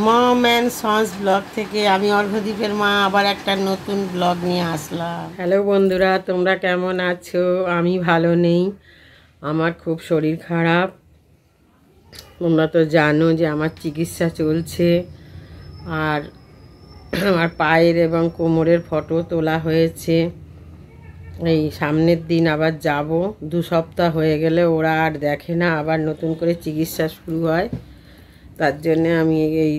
Mom and sons blog থেকে আমি অর্ঘ্যদ্বীপের মা আবার একটা নতুন ব্লগ নিয়ে আসলাম। হ্যালো বন্ধুরা, তোমরা কেমন আছো? আমি ভালো নেই, আমার খুব শরীর খারাপ। তোমরা তো জানো যে আমার চিকিৎসা চলছে, আর আমার পায়ের এবং কোমরের ফটো তোলা হয়েছে। এই সামনের দিন আবার যাব, 2 সপ্তাহ হয়ে গেলে ওরা আর দেখে না, আবার নতুন করে চিকিৎসা শুরু হয়। তার জন্যে আমি এই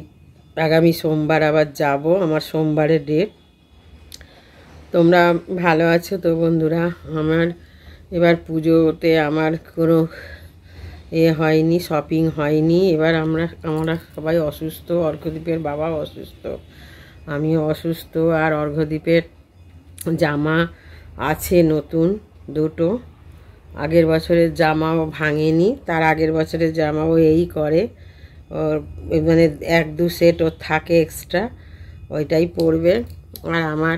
আগামী সোমবার আবার যাব, আমার সোমবারের ডেট। তোমরা ভালো আছো তো বন্ধুরা? আমার এবার পুজোতে আমার কোনো হয়নি, শপিং হয়নি। এবার আমরা সবাই অসুস্থ, অর্ঘ্যদ্বীপের বাবা অসুস্থ, আমিও অসুস্থ। আর অর্ঘ্যদ্বীপের জামা আছে নতুন দুটো, আগের বছরের জামাও ভাঙেনি, তার আগের বছরের জামাও এই করে, ওর মানে 1-2 সেট ওর থাকে এক্সট্রা, ওইটাই পরবে। আর আমার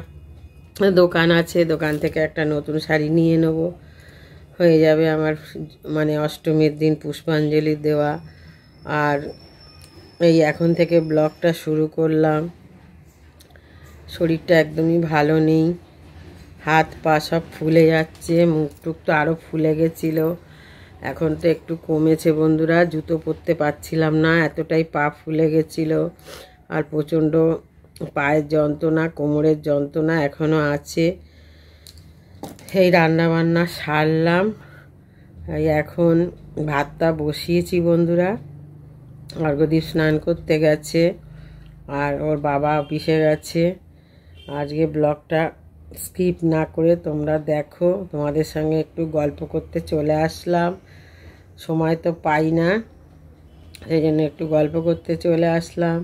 দোকান আছে, দোকান থেকে একটা নতুন শাড়ি নিয়ে নেব, হয়ে যাবে আমার মানে অষ্টমীর দিন পুষ্পাঞ্জলি দেওয়া। আর এই এখন থেকে ব্লগটা শুরু করলাম। শরীরটা একদমই ভালো নেই, হাত পা সব ফুলে যাচ্ছে, মুখ টুক তো আরও ফুলে গেছিলো, এখন তো একটু কমেছে বন্ধুরা। জুতো পরতে পারছিলাম না, এতটাই পা ফুলে গেছিলো। আর প্রচণ্ড পায়ের যন্ত্রণা, কোমরের যন্ত্রণা এখনও আছে। এই রান্নাবান্না সারলাম, এই এখন ভাতটা বসিয়েছি বন্ধুরা। অর্ঘ্যদ্বীপ স্নান করতে গেছে, আর ওর বাবা অফিসে গেছে। আজকে ব্লগটা স্কিপ না করে তোমরা দেখো, তোমাদের সঙ্গে একটু গল্প করতে চলে আসলাম। সময় তো পাই না, সেই জন্য একটু গল্প করতে চলে আসলাম।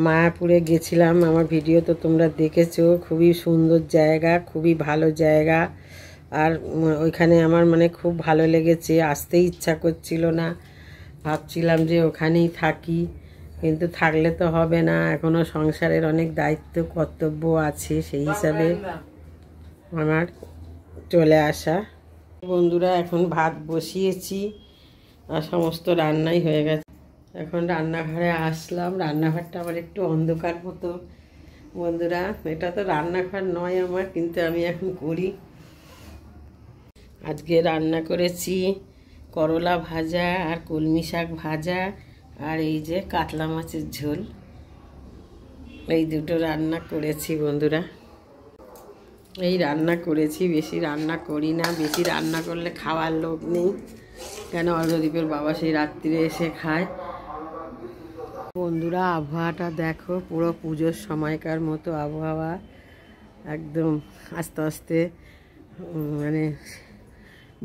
মায়াপুরে গেছিলাম, আমার ভিডিও তো তোমরা দেখেছো, খুবই সুন্দর জায়গা, খুবই ভালো জায়গা। আর ওইখানে আমার মানে খুব ভালো লেগেছে, আসতে ইচ্ছা করছিল না, ভাবছিলাম যে ওখানেই থাকি, কিন্তু থাকলে তো হবে না, এখনও সংসারের অনেক দায়িত্ব কর্তব্য আছে, সেই হিসাবে আমার চলে আসা। বন্ধুরা এখন ভাত বসিয়েছি, আর সমস্ত রান্নাই হয়ে গেছে। এখন রান্নাঘরে আসলাম, রান্নাঘরটা আবার একটু অন্ধকার মতো বন্ধুরা, এটা তো রান্নাঘর নয় আমার, কিন্তু আমি এখন করি। আজকে রান্না করেছি করলা ভাজা আর কলমি শাক ভাজা, আর এই যে কাতলা মাছের ঝোল, এই দুটো রান্না করেছি বন্ধুরা। এই রান্না করেছি, বেশি রান্না করি না, বেশি রান্না করলে খাওয়ার লোক নেই, কেন অর্ঘ্যদ্বীপের বাবা সেই রাত্রিরে এসে খায়। বন্ধুরা আবহাওয়াটা দেখো, পুরো পুজোর সময়কার মতো আবহাওয়া, একদম আস্তে আস্তে মানে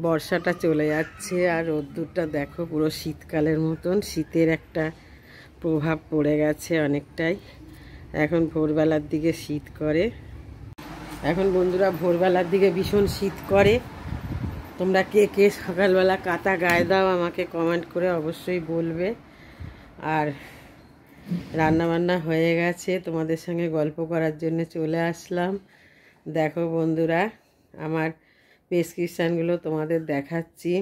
বর্ষাটা চলে যাচ্ছে, আর রোদ্দুরটা দেখো পুরো শীতকালের মতন, শীতের একটা প্রভাব পড়ে গেছে অনেকটাই। এখন ভোরবেলার দিকে শীত করে, এখন বন্ধুরা ভোরবেলার দিকে ভীষণ শীত করে। তোমরা কে কে সকালবেলা কাঁথা গায়ে দাও আমাকে কমেন্ট করে অবশ্যই বলবে। আর রান্নাবান্না হয়ে গেছে, তোমাদের সঙ্গে গল্প করার জন্য চলে আসলাম। দেখো বন্ধুরা আমার প্রেসক্রিপশানগুলো তোমাদের দেখাচ্ছি।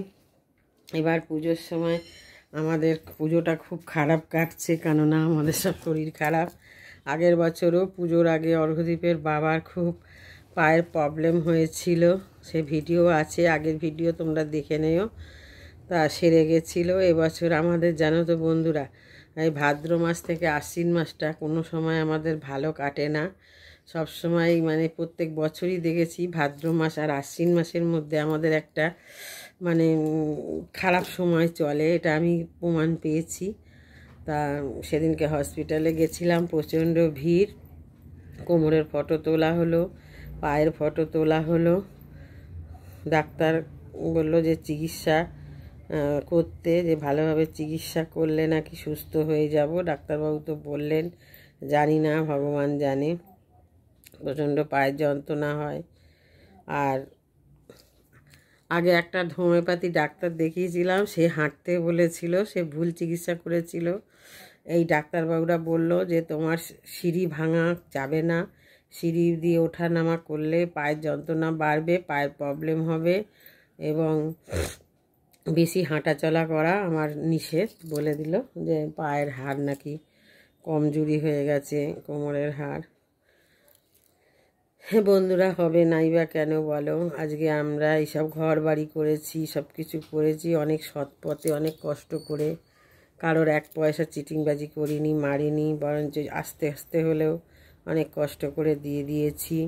এবার পুজোর সময় আমাদের পুজোটা খুব খারাপ কাটছে, কেননা আমাদের সব শরীর খারাপ। আগের বছরও পুজোর আগে অর্ঘ্যদ্বীপের বাবার খুব পায়ের প্রবলেম হয়েছিল, সে ভিডিও আছে, আগের ভিডিও তোমরা দেখে নিও, তা সেরে গেছিলো। এবছর আমাদের জানো তো বন্ধুরা, এই ভাদ্র মাস থেকে আশ্বিন মাসটা কোনো সময় আমাদের ভালো কাটে না। সব সময় মানে প্রত্যেক বছরই দেখেছি ভাদ্র মাস আর আশ্বিন মাসের মধ্যে আমাদের একটা মানে খারাপ সময় চলে, এটা আমি প্রমাণ পেয়েছি। তা সেদিনকে হসপিটালে গেছিলাম, প্রচণ্ড ভিড়, কোমরের ফটো তোলা হলো, পায়ের ফটো তোলা হলো। ডাক্তার বলল যে চিকিৎসা করতে, যে ভালোভাবে চিকিৎসা করলে নাকি সুস্থ হয়ে যাব। ডাক্তারবাবু তো বললেন, জানি না, ভগবান জানে, প্রচণ্ড পায়ের যন্ত্রণা হয়। আর আগে একটা হোমিওপ্যাথি ডাক্তার দেখিয়েছিলাম, সে হাঁটতে বলেছিল, সে ভুল চিকিৎসা করেছিল। এই ডাক্তারবাবুরা বলল যে তোমার সিঁড়ি ভাঙা যাবে না, সিঁড়ি দিয়ে ওঠা নামা করলে পায়ের যন্ত্রণা বাড়বে, পায়ের প্রবলেম হবে, এবং বেশি হাঁটাচলা করা আমার নিষেধ বলে দিল, যে পায়ের হাড় নাকি কমজোরি হয়ে গেছে কোমরের হাড়। হ্যাঁ বন্ধুরা, হবে নাই বা কেন বলো? আজকে আমরা এইসব ঘর বাড়ি করেছি, সব কিছু করেছি অনেক সৎ পথে, অনেক কষ্ট করে, কারোর এক পয়সা চিটিংবাজি করিনি, মারিনি, বরঞ্চ আস্তে আস্তে হলেও অনেক কষ্ট করে দিয়ে দিয়েছি।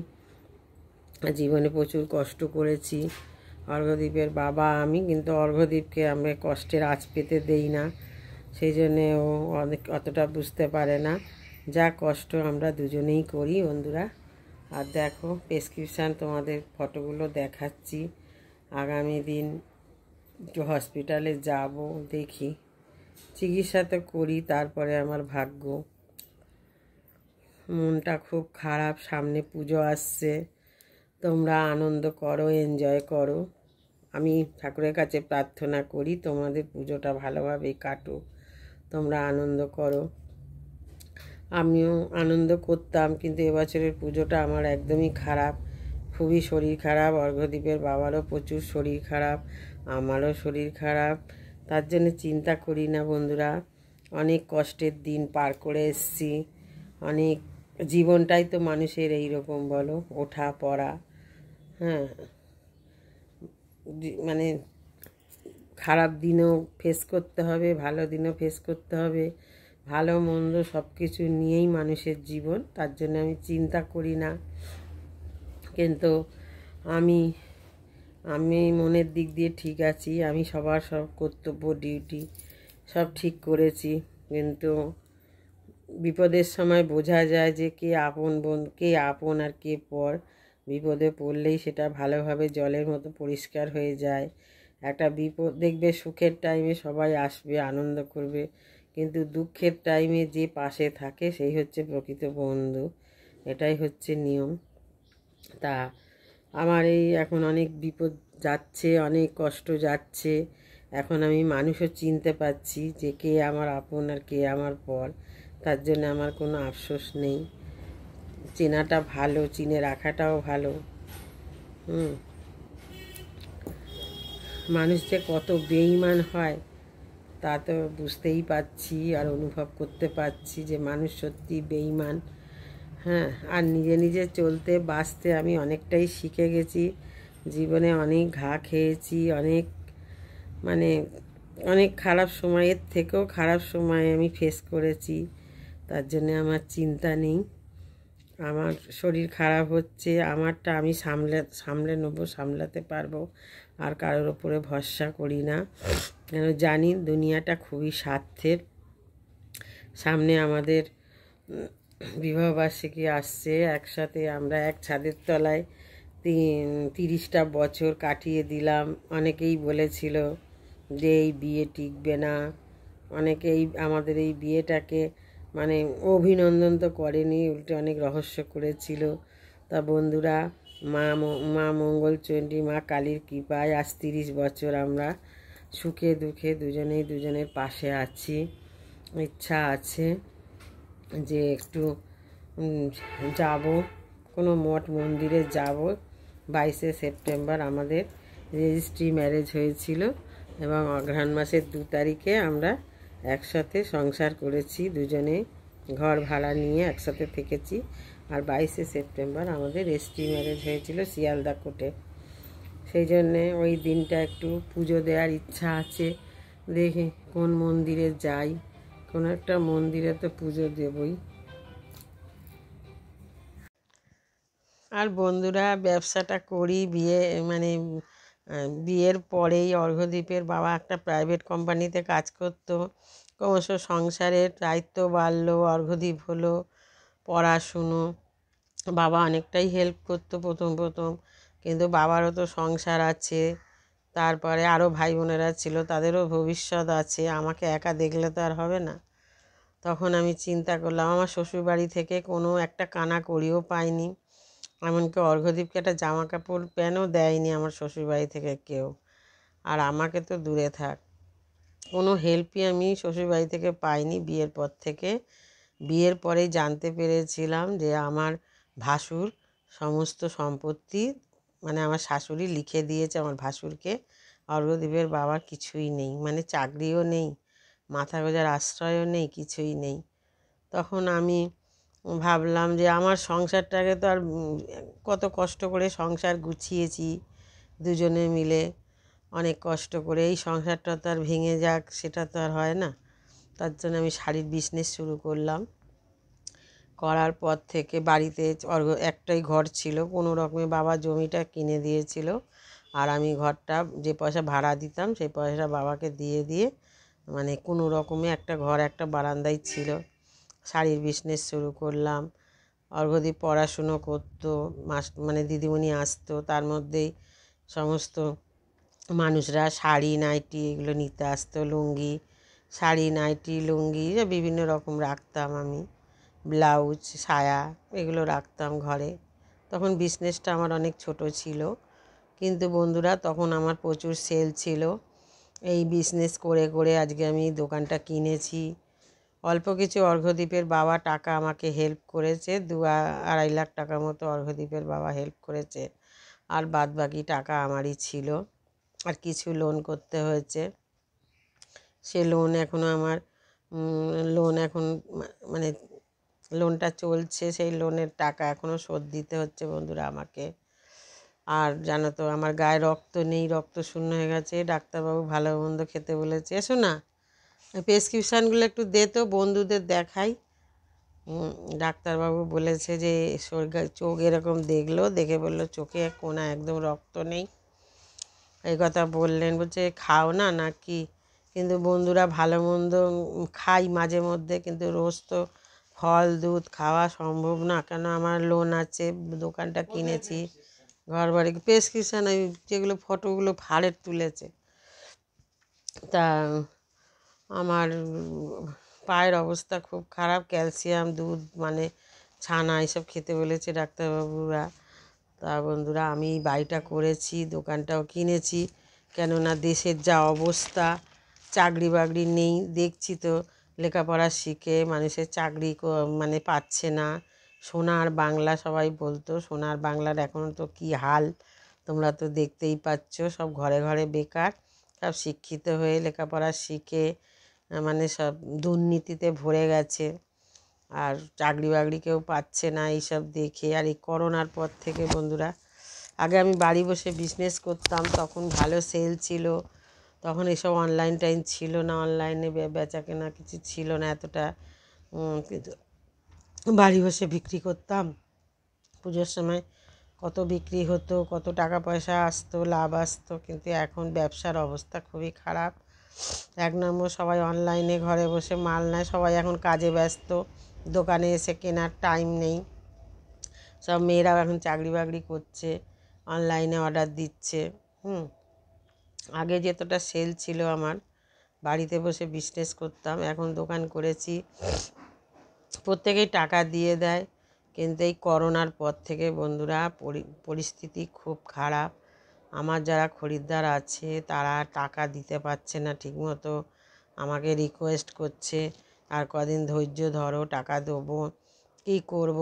জীবনে প্রচুর কষ্ট করেছি। অর্ঘ্যদীপের বাবা আমি, কিন্তু অর্ঘ্যদীপকে আমরা কষ্টের আঁচ পেতে দেই না, সেই জন্যে ও অতটা বুঝতে পারে না। যা কষ্ট আমরা দুজনেই করি বন্ধুরা। আর দেখো প্রেসক্রিপশান তোমাদের ফটোগুলো দেখাচ্ছি। আগামী দিন একটু হসপিটালে যাব, দেখি, চিকিৎসা তো করি, তারপরে আমার ভাগ্য। মনটা খুব খারাপ, সামনে পুজো আসছে, তোমরা আনন্দ করো, এনজয় করো। আমি ঠাকুরের কাছে প্রার্থনা করি তোমাদের পুজোটা ভালোভাবেই কাটুক, তোমরা আনন্দ করো। আমিও আনন্দ করতাম, কিন্তু এবছরের পুজোটা আমার একদমই খারাপ, খুবই শরীর খারাপ। অর্ঘ্যদীপের বাবারও প্রচুর শরীর খারাপ, আমারও শরীর খারাপ। তার জন্য চিন্তা করি না বন্ধুরা। অনেক কষ্টের দিন পার করে এসেছি, অনেক, জীবনটাই তো মানুষের এই রকম বলো, ওঠা পড়া। হ্যাঁ, মানে খারাপ দিনও ফেস করতে হবে, ভালো দিনও ফেস করতে হবে, ভালো মন্দ সব কিছু নিয়েই মানুষের জীবন। তার জন্য আমি চিন্তা করি না। কিন্তু আমি আমি মনের দিক দিয়ে ঠিক আছি, আমি সবার সব কর্তব্য ডিউটি সব ঠিক করেছি। কিন্তু বিপদের সময় বোঝা যায় যে কে আপন কে আপন আর কে পর। বিপদে পড়লেই সেটা ভালোভাবে জলের মতো পরিষ্কার হয়ে যায়। একটা বিপদ দেখবে, সুখের টাইমে সবাই আসবে, আনন্দ করবে, কিন্তু দুঃখের টাইমে যে পাশে থাকে সেই হচ্ছে প্রকৃত বন্ধু। এটাই হচ্ছে নিয়ম। তা আমার এই এখন অনেক বিপদ যাচ্ছে, অনেক কষ্ট যাচ্ছে। এখন আমি মানুষও চিনতে পারছি যে কে আমার আপন আর কে আমার পর। তার জন্য আমার কোনো আফসোস নেই। চেনাটা ভালো, চিনে রাখাটাও ভালো। মানুষ যে কত বেঈমান হয় তা তো বুঝতেই পারছি, আর অনুভব করতে পারছি যে মানুষ সত্যি বেঈমান। হ্যাঁ, আর নিজে নিজে চলতে বাঁচতে আমি অনেকটাই শিখে গেছি। জীবনে অনেক ঘা খেয়েছি, অনেক, মানে অনেক খারাপ সময়ের থেকেও খারাপ সময় আমি ফেস করেছি। তার জন্যে আমার চিন্তা নেই। আমার শরীর খারাপ হচ্ছে, আমারটা আমি সামলে নেবো, সামলাতে পারবো। আর কারোর ওপরে ভরসা করি না, কেন জানি দুনিয়াটা খুবই স্বার্থের। সামনে আমাদের বিবাহবার্ষিকী আসছে, একসাথে আমরা এক ছাদের তলায় 30টা বছর কাটিয়ে দিলাম। অনেকেই বলেছিল যে এই বিয়ে টিকবে না, অনেকেই আমাদের এই বিয়েটাকে মানে অভিনন্দন তো করেনি, উল্টে অনেক রহস্য করেছিল। তা বন্ধুরা, মা মঙ্গলচণ্ডী, মা কালীর কৃপায় আজ 30 বছর আমরা সুখে দুঃখে দুজনেই দুজনের পাশে আছি। ইচ্ছা আছে যে একটু যাব, কোনো মঠ মন্দিরে যাব। 22শে সেপ্টেম্বর আমাদের রেজিস্ট্রি ম্যারেজ হয়েছিল এবং অঘ্রাণ মাসের 2 তারিখে আমরা একসাথে সংসার করেছি, দুজনে ঘর ভাড়া নিয়ে একসাথে থেকেছি। আর 22শে সেপ্টেম্বর আমাদের রেজিস্ট্রি ম্যারেজ হয়েছিল শিয়ালদা কোর্টে। সেই জন্যে ওই দিনটা একটু পুজো দেওয়ার ইচ্ছা আছে। দেখি কোন মন্দিরে যাই, কোনো একটা মন্দিরে তো পুজো দেবই। আর বন্ধুরা, ব্যবসাটা করি, বিয়ের পরেই অর্ঘ্যদীপের বাবা একটা প্রাইভেট কোম্পানিতে কাজ করতো। ক্রমশ সংসারের দায়িত্ব বাড়লো, অর্ঘ্যদীপ হলো, পড়াশুনো, বাবা অনেকটাই হেল্প করতো প্রথম, কিন্তু বাবারও তো সংসার আছে, তারপরে আরও ভাই বোনেরা ছিল, তাদেরও ভবিষ্যৎ আছে, আমাকে একা দেখলে তো আর হবে না। তখন আমি চিন্তা করলাম, আমার শ্বশুরবাড়ি থেকে কোনো একটা কানা কড়িও পাইনি, এমনকি অর্ঘ্যদীপকে একটা জামা কাপড় প্যান্টও দেয়নি আমার শ্বশুরবাড়ি থেকে কেউ। আর আমাকে তো দূরে থাক, কোনো হেল্পই আমি শ্বশুরবাড়ি থেকে পাইনি বিয়ের পর থেকে। বিয়ের পরেই জানতে পেরেছিলাম যে আমার ভাসুর সমস্ত সম্পত্তি, মানে আমার শাশুড়ি লিখে দিয়েছে আমার ভাসুরকে। অর্ঘ্যদীপের বাবার কিছুই নেই, মানে চাকরিও নেই, মাথা গোঁজার আশ্রয়ও নেই, কিছুই নেই। তখন আমি ভাবলাম যে আমার সংসারটাকে তো আর কত কষ্ট করে সংসার গুছিয়েছি দুজনে মিলে, অনেক কষ্ট করে, এই সংসারটা তো আর ভেঙে যাক সেটা তো আর হয় না। তার জন্য আমি শাড়ির বিজনেস শুরু করলাম। করার পর থেকে বাড়িতে একটাই ঘর ছিল, কোনো রকমে বাবা জমিটা কিনে দিয়েছিল, আর আমি ঘরটা যে পয়সা ভাড়া দিতাম সেই পয়সা বাবাকে দিয়ে দিয়ে মানে কোনো রকমে একটা ঘর একটা বারান্দায় ছিল। শাড়ির বিজনেস শুরু করলাম। অর্ঘ্যদীপ পড়াশুনো করতো, মানে দিদিমণি আসতো, তার মধ্যেই সমস্ত মানুষরা শাড়ি নাইটি এগুলো নিতে আসতো, লুঙ্গি, শাড়ি নাইটি লুঙ্গি বিভিন্ন রকম রাখতাম আমি, ব্লাউজ সায়া এগুলো রাখতাম ঘরে। তখন বিজনেসটা আমার অনেক ছোট ছিল, কিন্তু বন্ধুরা তখন আমার প্রচুর সেল ছিল। এই বিজনেস করে করে আজকে আমি দোকানটা কিনেছি। অল্প কিছু অর্ঘ্যদীপের বাবা টাকা আমাকে হেল্প করেছে, 2-2.5 লাখ টাকা মতো অর্ঘ্যদীপের বাবা হেল্প করেছে, আর বাদ বাকি টাকা আমারই ছিল। আর কিছু লোন করতে হয়েছে, সে লোন এখনও আমার লোন এখন মানে লোনটা চলছে, সেই লোনের টাকা এখনও শোধ দিতে হচ্ছে বন্ধুরা আমাকে। আর জানো তো আমার গায়ে রক্ত নেই, রক্ত শূন্য হয়ে গেছে। ডাক্তারবাবু ভালো মন্দ খেতে বলেছে। এসো না, প্রেসক্রিপশানগুলো একটু দে তো, বন্ধুদের দেখাই। ডাক্তারবাবু বলেছে যে চোখ এরকম দেখলো, দেখে বললো চোখে কোনা একদম রক্ত নেই, এই কথা বললেন। বলছে খাও না নাকি, কিন্তু বন্ধুরা ভালো মন্দ খাই মাঝে মধ্যে, কিন্তু রোজ তো ফল দুধ খাওয়া সম্ভব না, কেন আমার লোন আছে, দোকানটা কিনেছি, ঘর বাড়ি, প্রেসক্রিপশান ওই যেগুলো ফটোগুলো ভাড়ের তুলেছে। তা আমার পায়ের অবস্থা খুব খারাপ, ক্যালসিয়াম দুধ মানে ছানা এসব খেতে বলেছে ডাক্তারবাবুরা। তা বন্ধুরা আমি বাড়িটা করেছি, দোকানটাও কিনেছি, কেননা দেশের যা অবস্থা, চাকরি বাকরি নেই, দেখছি তো লেখাপড়া শিখে মানুষের চাকরি মানে পাচ্ছে না। সোনার বাংলা সবাই বলতো, সোনার বাংলার এখন তো কী হাল তোমরা তো দেখতেই পাচ্ছ, সব ঘরে ঘরে বেকার, সব শিক্ষিত হয়ে লেখাপড়া শিখে মানে সব দুর্নীতিতে ভরে গেছে, আর চাকরি বাকরি কেউ পাচ্ছে না এইসব দেখে। আর এই করোনার পর থেকে বন্ধুরা, আগে আমি বাড়ি বসে বিজনেস করতাম, তখন ভালো সেল ছিল, তখন এসব অনলাইন টাইম ছিল না, অনলাইনে বেচা কেনা কিছু ছিল না এতটা, কিন্তু বাড়ি বসে বিক্রি করতাম। পুজোর সময় কত বিক্রি হতো, কত টাকা পয়সা আসতো, লাভ আসতো, কিন্তু এখন ব্যবসার অবস্থা খুবই খারাপ। 1 নম্বর সবাই অনলাইনে ঘরে বসে মাল নেয়, সবাই এখন কাজে ব্যস্ত, দোকানে এসে কেনার টাইম নেই। সব মেয়েরাও এখন চাকরি বাকরি করছে, অনলাইনে অর্ডার দিচ্ছে। আগে যতটা সেল ছিল আমার, বাড়িতে বসে বিজনেস করতাম, এখন দোকান করেছি, প্রত্যেকেই টাকা দিয়ে দেয়, কিন্তু এই করোনার পর থেকে বন্ধুরা পরিস্থিতি খুব খারাপ। আমার যারা খরিদ্দার আছে তারা টাকা দিতে পারছে না ঠিকমতো, আমাকে রিকোয়েস্ট করছে আর কদিন ধৈর্য ধরো, টাকা দেবো, কী করব।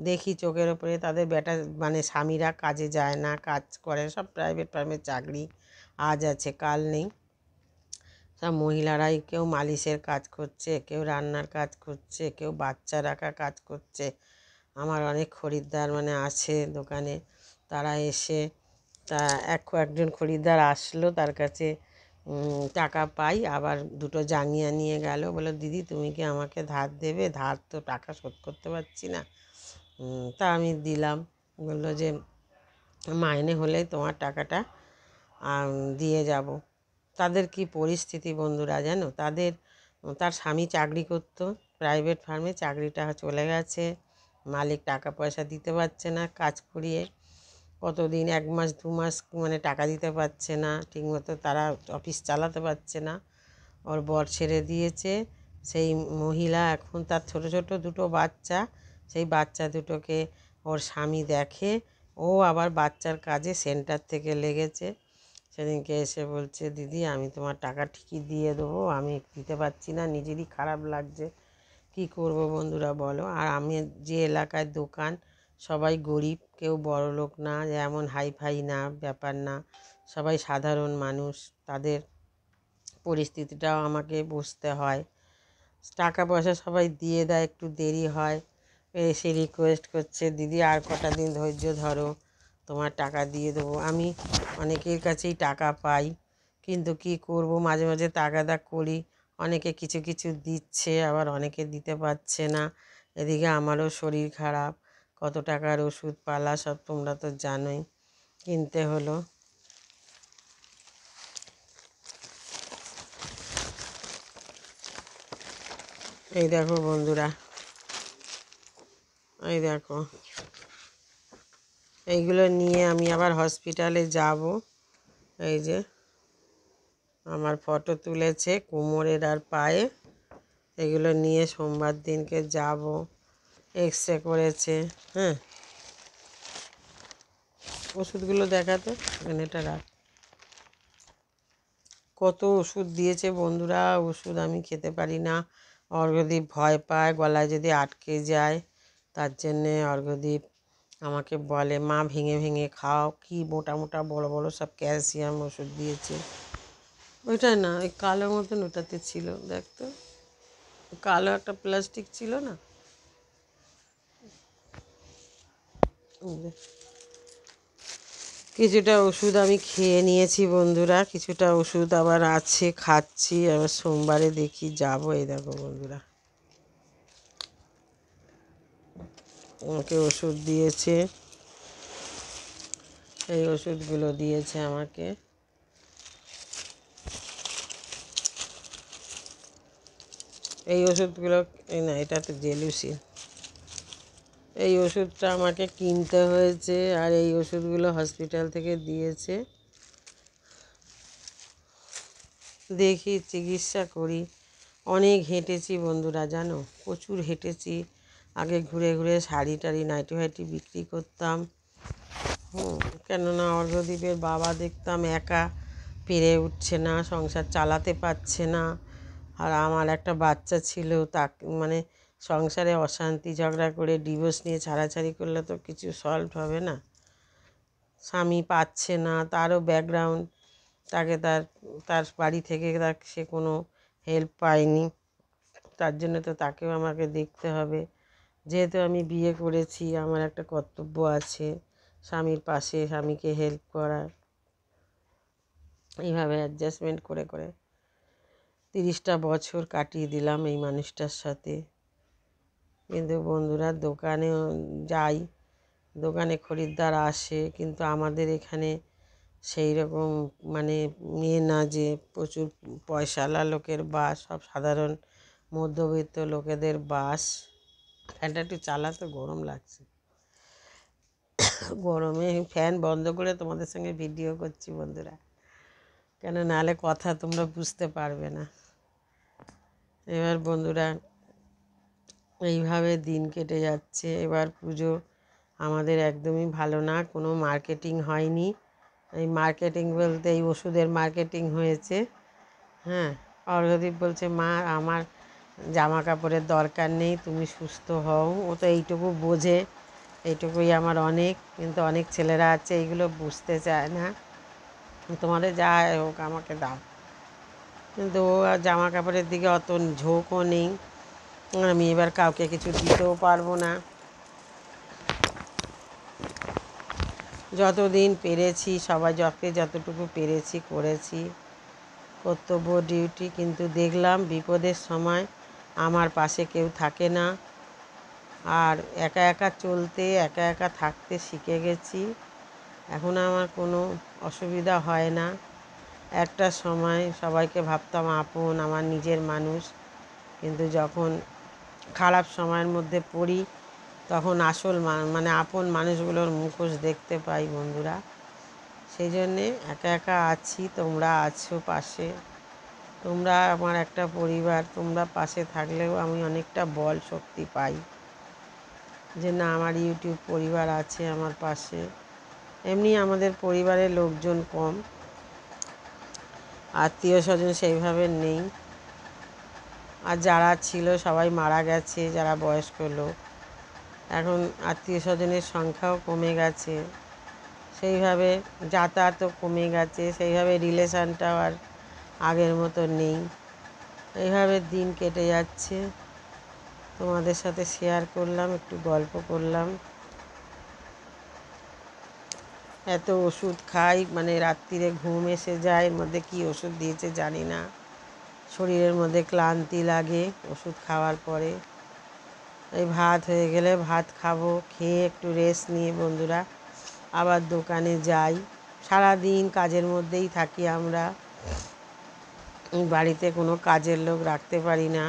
দেখি চোখের ওপরে তাদের বেটা মানে স্বামীরা কাজে যায় না, কাজ করে সব প্রাইভেট ফার্মের চাকরি, আজ আছে কাল নেই, সব মহিলারাই, কেউ মালিশের কাজ করছে, কেউ রান্নার কাজ করছে, কেউ বাচ্চা রাখা কাজ করছে। আমার অনেক খরিদ্দার মানে আছে দোকানে, তারা এসে তা একজন খরিদ্দার আসলো, তার কাছে টাকা পাই, আবার দুটো জাঙ্গিয়া নিয়ে গেল, বললো দিদি তুমি কি আমাকে ধার দেবে, ধার তো টাকা শোধ করতে পারছি না। তা আমি দিলাম, বললো যে মাইনে হলেই তোমার টাকাটা দিয়ে যাব। তাদের কি পরিস্থিতি বন্ধুরা জানো, তার স্বামী চাকরি করতো প্রাইভেট ফার্মে, চাকরিটা চলে গেছে, মালিক টাকা পয়সা দিতে পারছে না, কাজ করিয়ে কতদিন 1 মাস 2 মাস মানে টাকা দিতে পারছে না ঠিকমতো, তারা অফিস চালাতে পারছে না, ওর বর ছেড়ে দিয়েছে। সেই মহিলা এখন তার ছোট ছোট দুটো বাচ্চা, সেই বাচ্চা দুটোকে ওর স্বামী দেখে, ও আবার বাচ্চার কাজে সেন্টার থেকে লেগেছে। সেদিনকে এসে বলছে দিদি আমি তোমার টাকা ঠিকই দিয়ে দেবো, আমি দিতে পারছি না, নিজেরই খারাপ লাগছে, কি করব বন্ধুরা বলো। আর আমি যে এলাকায় দোকান, সবাই গরিব, কেউ বড়লোক না, যেমন হাইফাই না, ব্যাপার না, সবাই সাধারণ মানুষ, তাদের পরিস্থিতিটাও আমাকে বুঝতে হয়। টাকা পয়সা সবাই দিয়ে দেয়, একটু দেরি হয়, এসে রিকোয়েস্ট করছে দিদি আর কটা দিন ধৈর্য ধরো, তোমার টাকা দিয়ে দেবো। আমি অনেকের কাছেই টাকা পাই, কিন্তু কি করব, মাঝে মাঝে তাগাদা করি। অনেকে কিছু কিছু দিচ্ছে, আবার অনেকে দিতে পারছে না। এদিকে আমারও শরীর খারাপ, কত টাকার ওষুধ পালা সব তোমরা তো জানোই, কিনতে হলো। এই দেখো বন্ধুরা, এই দেখো, এইগুলো নিয়ে আমি আবার হসপিটালে যাব। এই যে আমার ফটো তুলেছে কোমরের আর পায়ে, এগুলো নিয়ে সোমবার দিনকে যাব। এক্স-রে করেছে। হ্যাঁ, ওষুধগুলো দেখাতে, এটা রাখ। কত ওষুধ দিয়েছে বন্ধুরা, ওষুধ আমি খেতে পারি না। অর্ঘ্যদীপ ভয় পায় গলায় যদি আটকে যায়, তার জন্যে অর্ঘ্যদীপ আমাকে বলে মা ভেঙে ভেঙে খাও। কি মোটা মোটা বড় বড় সব ক্যালসিয়াম ওষুধ দিয়েছে। ওইটা না, ওই কালো মতন ওটাতে ছিল, দেখতো কালো একটা প্লাস্টিক ছিল না। কিছুটা ওষুধ আমি খেয়ে নিয়েছি বন্ধুরা, কিছুটা ওষুধ আবার আছে, খাচ্ছি। আবার সোমবারে দেখি যাবো। এই দেখো বন্ধুরা, আমাকে ওষুধ দিয়েছে, এই ওষুধগুলো দিয়েছে আমাকে। এই ওষুধগুলো, এই না, এটা তো জেলুসিন। এই ওষুধটা আমাকে কিনতে হয়েছে, আর এই ওষুধগুলো হসপিটাল থেকে দিয়েছে। দেখি চিকিৎসা করি। অনেক হেঁটেছি বন্ধুরা, জানো, প্রচুর হেঁটেছি। আগে ঘুরে ঘুরে শাড়ি টাড়ি নাইটি ফাইটি বিক্রি করতাম। কেননা অর্ঘ্যদীপের বাবা দেখতাম একা পেরে উঠছে না, সংসার চালাতে পারছে না। আর আমার একটা বাচ্চা ছিল, মানে সংসারে অশান্তি ঝগড়া করে ডিভোর্স নিয়ে ছাড়াছাড়ি করলে তো কিছু সলভ হবে না। স্বামী পাচ্ছে না, তারও ব্যাকগ্রাউন্ড, তাকে তার তার বাড়ি থেকে সে কোনো হেল্প পায়নি, তার জন্য তো তাকেও আমাকে দেখতে হবে। যেহেতু আমি বিয়ে করেছি, আমার একটা কর্তব্য আছে স্বামীর পাশে, স্বামীকে হেল্প করার। এইভাবে অ্যাডজাস্টমেন্ট করে করে 30টা বছর কাটিয়ে দিলাম এই মানুষটার সাথে। কিন্তু বন্ধুরা, দোকানে যাই, দোকানে খরিদ্দার আসে, কিন্তু আমাদের এখানে সেই রকম মানে না, যে প্রচুর পয়সাওয়ালা লোকের বাস, সব সাধারণ মধ্যবিত্ত লোকেদের বাস। ফ্যানটা একটু চালাতে, গরম লাগছে। গরমে ফ্যান বন্ধ করে তোমাদের সঙ্গে ভিডিও করছি বন্ধুরা, কেন নাহলে কথা তোমরা বুঝতে পারবে না। এবার বন্ধুরা, এইভাবে দিন কেটে যাচ্ছে। এবার পুজো আমাদের একদমই ভালো না, কোনো মার্কেটিং হয়নি। এই মার্কেটিং বলতে এই ওষুধের মার্কেটিং হয়েছে। হ্যাঁ, অর্ঘ্যদীপ বলছে মা আমার জামা কাপড়ের দরকার নেই, তুমি সুস্থ হও। ও তো এইটুকু বোঝে, এইটুকুই আমার অনেক। কিন্তু অনেক ছেলেরা আছে এইগুলো বুঝতে চায় না, তোমাদের যা হোক আমাকে দাও। কিন্তু ও আর জামা কাপড়ের দিকে অত ঝোঁকও নেই। আমি এবার কাউকে কিছু দিতেও পারবো না। যতদিন পেরেছি সবাই যতটুকু পেরেছি করেছি, কর্তব্য ডিউটি। কিন্তু দেখলাম বিপদের সময় আমার পাশে কেউ থাকে না। আর একা একা চলতে, একা একা থাকতে শিখে গেছি। এখন আমার কোনো অসুবিধা হয় না। একটা সময় সবাইকে ভাবতাম আপন, আমার নিজের মানুষ। কিন্তু যখন খারাপ সময়ের মধ্যে পড়ি, তখন আসল মানে আপন মানুষগুলোর মুখোশ দেখতে পাই বন্ধুরা। সেই জন্যে একা একা আছি, তোমরা আছো পাশে, তোমরা আমার একটা পরিবার। তোমরা পাশে থাকলেও আমি অনেকটা বল শক্তি পাই, যে না, আমার ইউটিউব পরিবার আছে আমার পাশে। এমনি আমাদের পরিবারের লোকজন কম, আত্মীয় স্বজন সেইভাবে নেই। আর যারা ছিল সবাই মারা গেছে, যারা বয়স্ক লোক। এখন আত্মীয় স্বজনের সংখ্যাও কমে গেছে, সেইভাবে যাতায়াতও কমে গেছে, সেইভাবে রিলেশানটাও আর আগের মতো নেই। এইভাবে দিন কেটে যাচ্ছে, তোমাদের সাথে শেয়ার করলাম, একটু গল্প করলাম। এত ওষুধ খাই, মানে রাত্রিরে ঘুম এসে যায়, এর মধ্যে কী ওষুধ দিয়েছে জানি না। শরীরের মধ্যে ক্লান্তি লাগে ওষুধ খাওয়ার পরে। এই ভাত হয়ে গেলে ভাত খাবো, খেয়ে একটু রেস্ট নিয়ে বন্ধুরা আবার দোকানে যাই। সারাদিন কাজের মধ্যেই থাকি আমরা, বাড়িতে কোনো কাজের লোক রাখতে পারি না,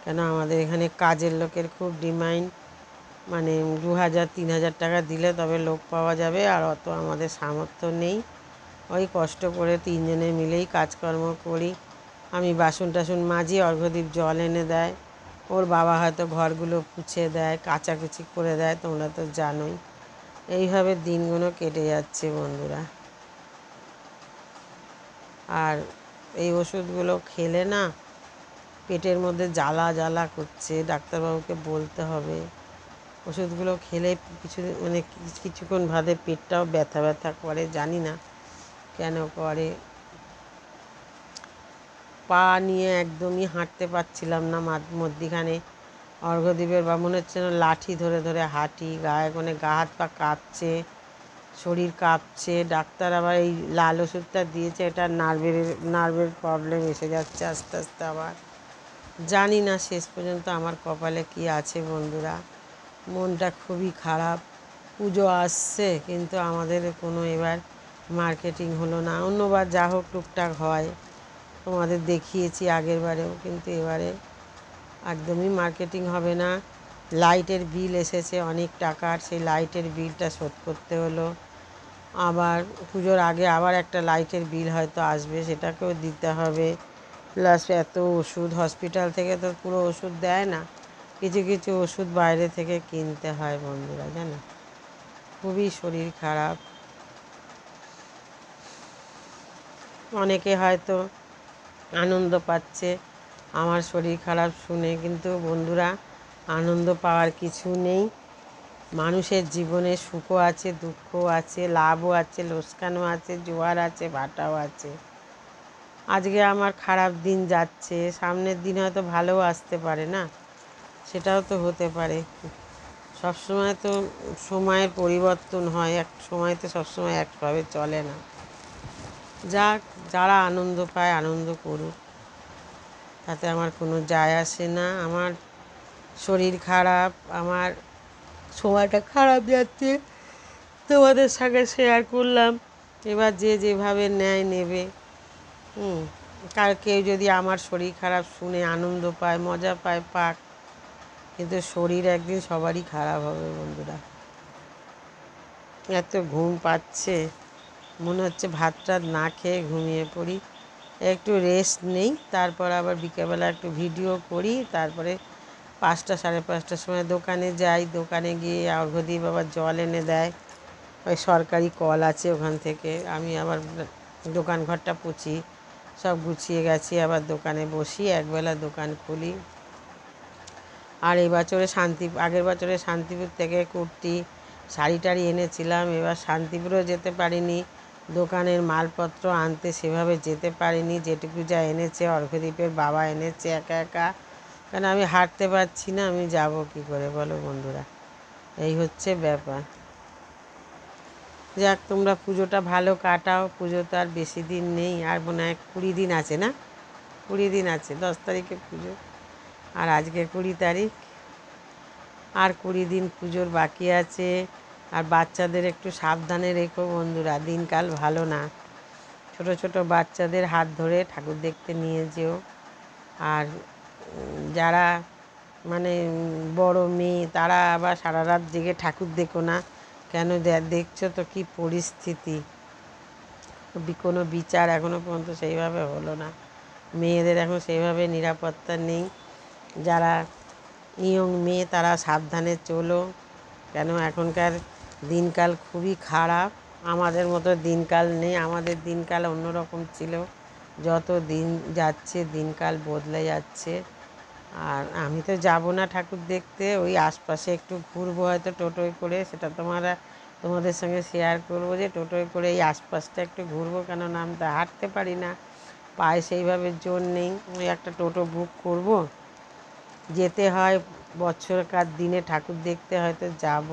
কেন আমাদের এখানে কাজের লোকের খুব ডিমান্ড। মানে 2,000-3,000 টাকা দিলে তবে লোক পাওয়া যাবে, আর অত আমাদের সামর্থ্য নেই। ওই কষ্ট করে 3 জনে মিলেই কাজকর্ম করি। আমি বাসন টাসন মাজি, অর্ঘ্যদীপ জল এনে দেয়, ওর বাবা হয়তো ঘরগুলো পুছে দেয়, কাচাকুচি করে দেয়, তোমরা তো জানোই। এইভাবে দিনগুলো কেটে যাচ্ছে বন্ধুরা। আর এই ওষুধগুলো খেলে না পেটের মধ্যে জ্বালা জ্বালা করছে, ডাক্তারবাবুকে বলতে হবে। ওষুধগুলো খেলে কিছুক্ষণ বাদে পেটটাও ব্যথা ব্যথা করে, জানি না কেন করে। পা নিয়ে একদমই হাঁটতে পারছিলাম না মধ্যিখানে। অর্ঘ্যদীপের বা মনে হচ্ছে না লাঠি ধরে ধরে হাঁটি, গায়ে কোণে গা হাত পা কাঁপছে, শরীর কাঁপছে। ডাক্তার আবার এই লাল ওষুধটা দিয়েছে, এটা নার্ভের প্রবলেম এসে যাচ্ছে আস্তে আস্তে আবার। জানি না শেষ পর্যন্ত আমার কপালে কি আছে বন্ধুরা। মনটা খুবই খারাপ। পুজো আসছে কিন্তু আমাদের কোনো এবার মার্কেটিং হলো না। অন্যবার যা হোক টুকটাক হয়, তোমাদের দেখিয়েছি আগের বারেও, কিন্তু এবারে একদমই মার্কেটিং হবে না। লাইটের বিল এসেছে অনেক টাকার, সেই লাইটের বিলটা শোধ করতে হলো। আবার পুজোর আগে আবার একটা লাইটের বিল হয়তো আসবে, সেটাকেও দিতে হবে। প্লাস এত ওষুধ, হসপিটাল থেকে তো পুরো ওষুধ দেয় না, কিছু কিছু ওষুধ বাইরে থেকে কিনতে হয় বন্ধুরা, জানো। খুবই শরীর খারাপ। অনেকে হয়তো আনন্দ পাচ্ছে আমার শরীর খারাপ শুনে, কিন্তু বন্ধুরা আনন্দ পাওয়ার কিছু নেই। মানুষের জীবনে সুখও আছে, দুঃখও আছে, লাভও আছে, লোকসানও আছে, জোয়ার আছে, ভাটাও আছে। আজকে আমার খারাপ দিন যাচ্ছে, সামনের দিন হয়তো ভালোও আসতে পারে না, সেটাও তো হতে পারে। সবসময় তো সময়ের পরিবর্তন হয়, এক সময় তো সবসময় একভাবে চলে না। যাক, যারা আনন্দ পায় আনন্দ করুক, তাতে আমার কোনো যায় আসে না। আমার শরীর খারাপ, আমার সময়টা খারাপ যাচ্ছে, তোমাদের সঙ্গে শেয়ার করলাম। এবার যে যেভাবে নেবে। কার কেউ যদি আমার শরীর খারাপ শুনে আনন্দ পায়, মজা পায়, পাক, কিন্তু শরীর একদিন সবারই খারাপ হবে বন্ধুরা। এত ঘুম পাচ্ছে, মনে হচ্ছে ভাত টাত না খেয়ে ঘুমিয়ে পড়ি, একটু রেস্ট নেই, তারপর আবার বিকেলবেলা একটু ভিডিও করি, তারপরে 5টা 5:30টার সময় দোকানে যাই। দোকানে গিয়ে অর্ঘ্যদীপ আবার জল এনে দেয়, ওই সরকারি কল আছে ওখান থেকে। আমি আবার দোকান ঘরটা পুছি, সব গুছিয়ে গেছি, আবার দোকানে বসি, একবেলা দোকান খুলি। আর আগের বছরে শান্তিপুর থেকে কুর্তি শাড়ি টাড়ি এনেছিলাম, এবার শান্তিপুরেও যেতে পারিনি, দোকানের মালপত্র আনতে সেভাবে যেতে পারিনি। যেটুকু যা এনেছে অর্ঘ্যদীপের বাবা এনেছে একা একা, কারণ আমি হাঁটতে পারছি না, আমি যাব কি করে বলো বন্ধুরা। এই হচ্ছে ব্যাপার। যাক, তোমরা পুজোটা ভালো কাটাও। পুজো তো আর বেশি দিন নেই, আর মনে হয় 20 দিন আছে না, 20 দিন আছে, 10 তারিখে পুজো, আর আজকে 20 তারিখ, আর 20 দিন পুজোর বাকি আছে। আর বাচ্চাদের একটু সাবধানে রেখো বন্ধুরা, দিনকাল ভালো না। ছোট ছোট বাচ্চাদের হাত ধরে ঠাকুর দেখতে নিয়ে যেও। আর যারা মানে বড় মেয়ে, তারা আবার সারা রাত জেগে ঠাকুর দেখো না, কেন দেখছো তো কি পরিস্থিতি। কোনো বিচার এখনও পর্যন্ত সেইভাবে হলো না, মেয়েদের এখন সেইভাবে নিরাপত্তা নেই। যারা ইয়ং মেয়ে তারা সাবধানে চলো, কেন এখনকার দিনকাল খুবই খারাপ। আমাদের মতো দিনকাল নেই, আমাদের দিনকাল অন্যরকম ছিল। যত দিন যাচ্ছে দিনকাল বদলে যাচ্ছে। আর আমি তো যাব না ঠাকুর দেখতে, ওই আশপাশে একটু ঘুরবো হয়তো টোটোয় করে, সেটা তোমাদের সঙ্গে শেয়ার করবো যে টোটোয় করে এই আশপাশটা একটু ঘুরবো, কেন আমি তো হাঁটতে পারি না, পায়ে সেইভাবে জোর নেই, ওই একটা টোটো বুক করব, যেতে হয় বছরকার দিনে ঠাকুর দেখতে হয়তো যাব।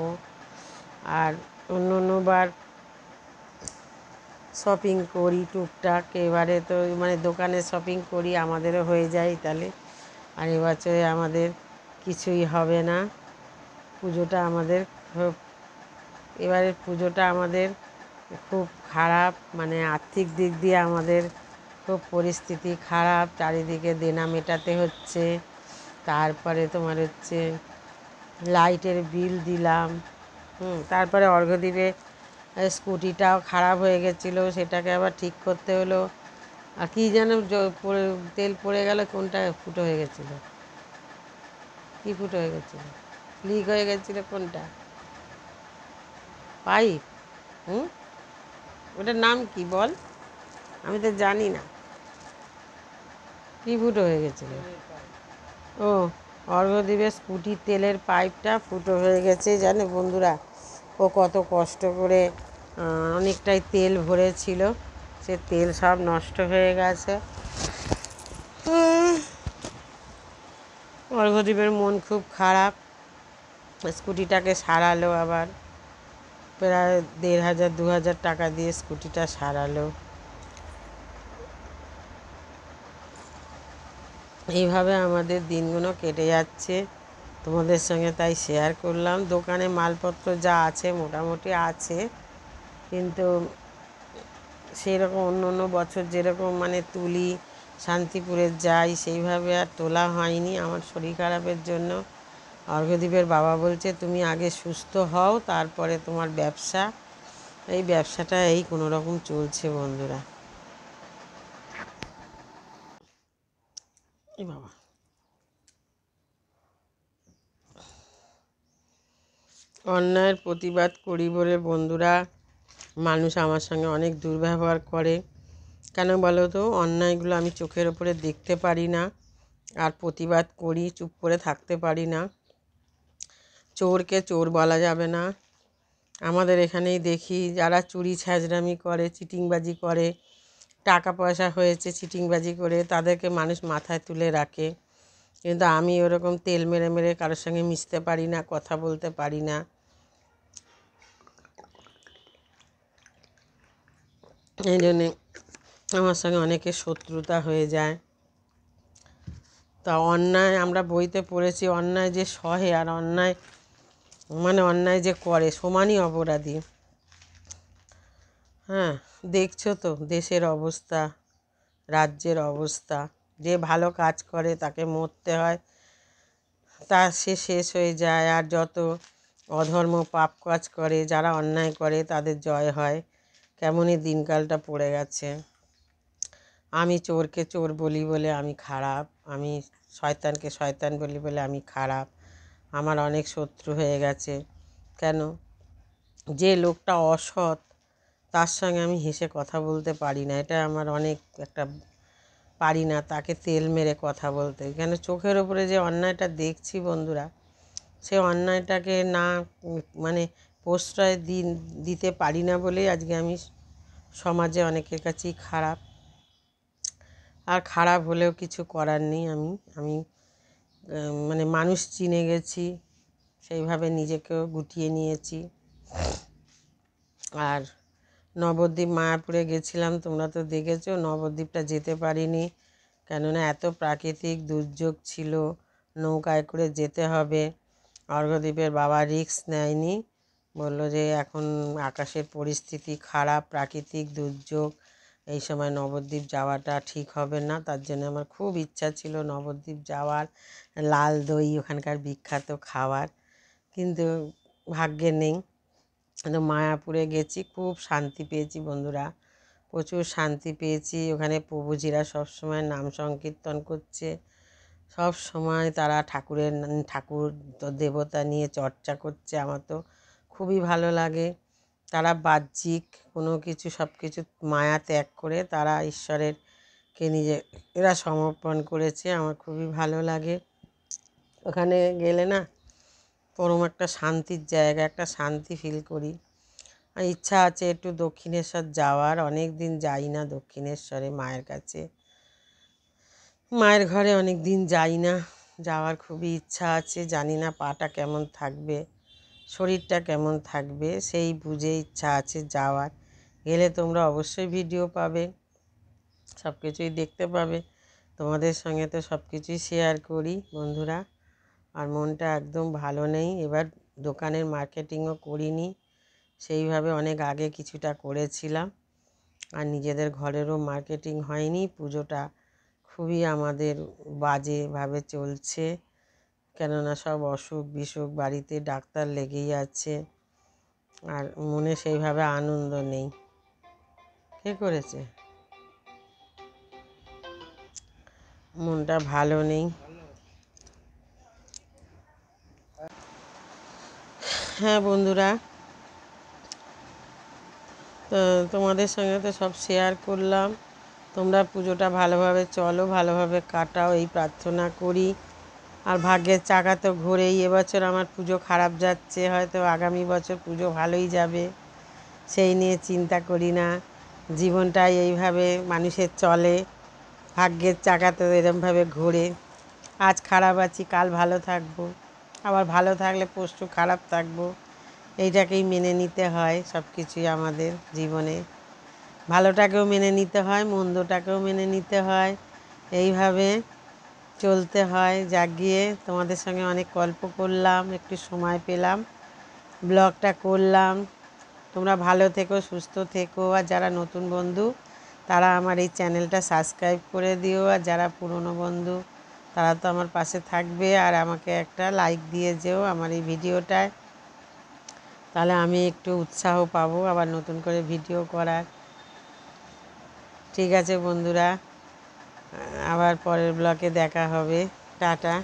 আর অন্যবার শপিং করি টুকটাক, এবারে তো মানে দোকানে শপিং করি, আমাদেরও হয়ে যায় তাহলে। আর এবছরে আমাদের কিছুই হবে না, পুজোটা আমাদের এবারের পুজোটা আমাদের খুব খারাপ, মানে আর্থিক দিক দিয়ে আমাদের খুব পরিস্থিতি খারাপ, চারিদিকে দেনা মেটাতে হচ্ছে। তারপরে তোমার হচ্ছে লাইটের বিল দিলাম, তারপরে অর্ঘ্যদ্বীপে স্কুটিটাও খারাপ হয়ে গেছিলো, সেটাকে আবার ঠিক করতে হলো। আর কী যেন তেল পড়ে গেল, কোনটা ফুটো হয়ে গেছিলো, কী ফুটো হয়ে গেছিলো, লিক হয়ে গেছিলো কোনটা, পাইপ? ওটার নাম কি বল, আমি তো জানি না, কী ফুটো হয়ে গেছিলো? ও, অর্ঘ্যদ্বীপের স্কুটির তেলের পাইপটা ফুটো হয়ে গেছে। জানো বন্ধুরা, ও কত কষ্ট করে অনেকটাই তেল ভরেছিল, সে তেল সব নষ্ট হয়ে গেছে। অর্ঘ্যদ্বীপের মন খুব খারাপ, স্কুটিটাকে সারালো, আবার প্রায় 1500-2000 টাকা দিয়ে স্কুটিটা সারালো। এইভাবে আমাদের দিনগুলো কেটে যাচ্ছে, তোমাদের সঙ্গে তাই শেয়ার করলাম। দোকানে মালপত্র যা আছে মোটামুটি আছে, কিন্তু সেই রকম অন্য অন্য বছর যেরকম মানে তুলি, শান্তিপুরে যাই, সেইভাবে আর তোলা হয়নি আমার শরীর খারাপের জন্য। অর্ঘ্যদ্বীপের বাবা বলছে তুমি আগে সুস্থ হও, তারপরে তোমার ব্যবসা। এই ব্যবসাটা এই কোনো রকম চলছে বন্ধুরা। এই বাবা, অন্যায়ের প্রতিবাদ করি বলে বন্ধুরা মানুষ আমার সঙ্গে অনেক দুর্ব্যবহার করে। কেন বলো তো, অন্যায়গুলো আমি চোখের ওপরে দেখতে পারি না, আর প্রতিবাদ করি, চুপ করে থাকতে পারি না। চোরকে চোর বলা যাবে না। আমাদের এখানেই দেখি যারা চুরি ছ্যাঁচড়ামি করে, চিটিংবাজি করে, টাকা পয়সা হয়েছে চিটিংবাজি করে, তাদেরকে মানুষ মাথায় তুলে রাখে। কিন্তু আমি ওরকম তেল মেরে মেরে কারোর সঙ্গে মিশতে পারি না, কথা বলতে পারি না। এই জন্যে আমার সঙ্গে অনেকের শত্রুতা হয়ে যায়। তা অন্যায় আমরা বইতে পড়েছি, অন্যায় যে সহে আর অন্যায় মানে অন্যায় যে করে সমানই অপরাধী। হ্যাঁ, দেখছো তো দেশের অবস্থা, রাজ্যের অবস্থা। যে ভালো কাজ করে তাকে মরতে হয়, সে শেষ হয়ে যায়। আর যত অধর্ম পাপ কাজ করে, যারা অন্যায় করে, তাদের জয় হয়। কেমনই দিনকালটা পড়ে গেছে। আমি চোরকে চোর বলি বলে আমি খারাপ, আমি শয়তানকে শয়তান বলি বলে আমি খারাপ, আমার অনেক শত্রু হয়ে গেছে। কেন? যে লোকটা অসৎ তার সঙ্গে আমি হেসে কথা বলতে পারি না, এটা আমার অনেক একটা পারি না তাকে তেল মেরে কথা বলতে। কেন? চোখের ওপরে যে অন্যায়টা দেখছি বন্ধুরা, সে অন্যায়টাকে না মানে প্রশ্রয় দিতে পারি না বলেই আজকে আমি সমাজে অনেকের কাছেই খারাপ। আর খারাপ হলেও কিছু করার নেই। আমি মানে মানুষ চিনে গেছি, সেইভাবে নিজেকেও গুটিয়ে নিয়েছি। আর নবদ্বীপ মায়াপুরে গেছিলাম, তোমরা তো দেখেছো। নবদ্বীপটা যেতে পারিনি, কেননা এত প্রাকৃতিক দুর্যোগ ছিল, নৌকায় করে যেতে হবে। অর্ঘ্যদ্বীপের বাবা রিস্ক নেয়নি, বললো যে এখন আকাশের পরিস্থিতি খারাপ, প্রাকৃতিক দুর্যোগ, এই সময় নবদ্বীপ যাওয়াটা ঠিক হবে না। তার জন্য আমার খুব ইচ্ছা ছিল নবদ্বীপ যাওয়ার, লাল দই ওখানকার বিখ্যাত খাবার, কিন্তু ভাগ্যে নেই। তো মায়াপুরে গেছি, খুব শান্তি পেয়েছি বন্ধুরা, প্রচুর শান্তি পেয়েছি। ওখানে প্রভুজিরা সবসময় নাম সংকীর্তন করছে, সব সময় তারা ঠাকুর দেবতা নিয়ে চর্চা করছে। আমার তো খুবই ভালো লাগে। তারা বাহ্যিক কোনো কিছু সব কিছু মায়া ত্যাগ করে তারা ঈশ্বরেরকে এরা সমর্পণ করেছে, আমার খুবই ভালো লাগে। ওখানে গেলে না পরম একটা শান্তির জায়গা, একটা শান্তি ফিল করি। আর ইচ্ছা আছে একটু দক্ষিণেশ্বর যাওয়ার, অনেক দিন যাই না দক্ষিণেশ্বরে মায়ের কাছে। মায়ের ঘরে অনেক দিন যাই না, যাওয়ার খুবই ইচ্ছা আছে। জানি না পাটা কেমন থাকবে, শরীরটা কেমন থাকবে, সেই বুঝে ইচ্ছা আছে যাওয়ার। গেলে তোমরা অবশ্যই ভিডিও পাবে, সব কিছুই দেখতে পাবে। তোমাদের সঙ্গে তো সব কিছুই শেয়ার করি বন্ধুরা। আর মনটা একদম ভালো নেই, এবার দোকানের মার্কেটিংও করিনি সেইভাবে, অনেক আগে কিছুটা করেছিলাম। আর নিজেদের ঘরেরও মার্কেটিং হয়নি। পুজোটা খুবই আমাদের বাজেভাবে চলছে, কেননা সব অসুখ বিসুখ, বাড়িতে ডাক্তার লেগেই আছে, আর মনে সেইভাবে আনন্দ নেই। কে করেছে? মনটা ভালো নেই। হ্যাঁ বন্ধুরা, তো তোমাদের সঙ্গে তো সব শেয়ার করলাম। তোমরা পুজোটা ভালোভাবে চলো, ভালোভাবে কাটাও, এই প্রার্থনা করি। আর ভাগ্যের চাকা তো ঘোরেই। এবছর আমার পুজো খারাপ যাচ্ছে, হয়তো আগামী বছর পুজো ভালোই যাবে, সেই নিয়ে চিন্তা করি না। জীবনটাই এইভাবে মানুষের চলে, ভাগ্যের চাকা তো এরমভাবে ঘোরে। আজ খারাপ আছি, কাল ভালো থাকবো, আবার ভালো থাকলে পরশু খারাপ থাকবো। এইটাকেই মেনে নিতে হয় সব কিছুই আমাদের জীবনে। ভালোটাকেও মেনে নিতে হয়, মন্দটাকেও মেনে নিতে হয়, এইভাবে চলতে হয়। জাগিয়ে তোমাদের সঙ্গে অনেক গল্প করলাম, একটু সময় পেলাম, ব্লগটা করলাম। তোমরা ভালো থেকো, সুস্থ থেকো। আর যারা নতুন বন্ধু তারা আমার এই চ্যানেলটা সাবস্ক্রাইব করে দিও, আর যারা পুরনো বন্ধু তারা তো আমার পাশে থাকবে। আর আমাকে একটা লাইক দিয়ে যেও আমার এই ভিডিওটায়, তাহলে আমি একটু উৎসাহ পাবো আবার নতুন করে ভিডিও করার। ঠিক আছে বন্ধুরা, আবার পরের ব্লগে দেখা হবে। টাটা।